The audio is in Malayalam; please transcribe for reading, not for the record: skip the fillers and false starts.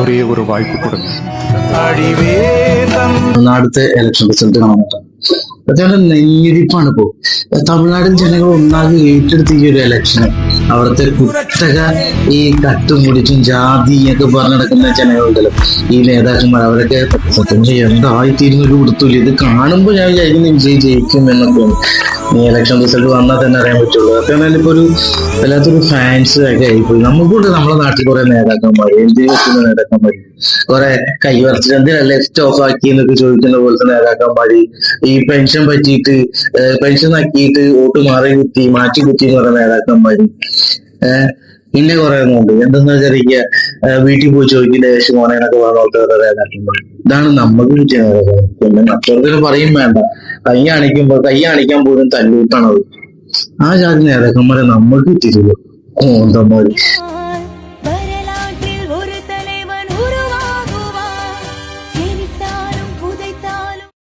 ഒരേ ഒരു വായ്പ കൊടുക്കും. നാളത്തെ ഇലക്ഷൻ റിസൾട്ട് കാണാൻ പറ്റാം. അതുകൊണ്ട് നെഞ്ഞിരിപ്പാണ് ഇപ്പോ. തമിഴ്നാടൻ ജനങ്ങൾ ഒന്നാകെ ഏറ്റെടുത്ത ഈ ഒരു ഇലക്ഷന് അവിടുത്തെ കുത്തക ഈ കട്ടുമുടിച്ചും ജാതി ഒക്കെ പറഞ്ഞു നടക്കുന്ന ജനങ്ങളുണ്ടല്ലോ, ഈ നേതാക്കന്മാർ, അവരൊക്കെ സത്യം എന്തായിത്തീരുന്ന ഒരു കൊടുത്തൂല. ഇത് കാണുമ്പോൾ ഞാൻ വിചാരിക്കുന്നു വിജയ് ജയിക്കും എന്നൊക്കെയാണ്. ഈ ഇലക്ഷൻ റിസൾട്ട് വന്നാൽ തന്നെ അറിയാൻ പറ്റുള്ളൂ. അതൊക്കെ ഇപ്പൊ ഒരു വല്ലാത്തൊരു ഫാൻസ് ഒക്കെ ആയിപ്പോയി. നമുക്കൂണ്ട് നമ്മുടെ നാട്ടിൽ കുറെ നേതാക്കന്മാർ, എന്തിനു വെക്കുന്ന നേതാക്കന്മാർ, കുറെ കൈവറച്ചിട്ട് എന്തിനാ ലെഫ്റ്റ് ഓഫ് ആക്കി എന്നൊക്കെ ചോദിക്കുന്ന പോലത്തെ നേതാക്കന്മാര്, ഈ പെൻഷൻ പറ്റിയിട്ട് പെൻഷൻ ആക്കിയിട്ട് വോട്ട് മാറ്റി കുത്തി എന്ന് പറയുന്ന നേതാക്കന്മാര്. പിന്നെ കുറെ ഉണ്ട് എന്തെന്ന് വെച്ചാൽ വീട്ടിൽ പോയി ചോദിക്കുന്ന ദേശം മോനേനൊക്കെ പറഞ്ഞോട്ട് നേതാക്കന്മാർ. ഇതാണ് നമുക്ക് കിട്ടിയ നേതാക്കൾ. പിന്നെ മറ്റവർക്കൊക്കെ പറയും വേണ്ട, കൈ കാണിക്കാൻ പോലും തല്ലൂട്ടാണത്. ആ ജാതി നേതാക്കന്മാരെ നമുക്ക് കിട്ടിയിട്ടില്ല. ഓന്തന്മാര്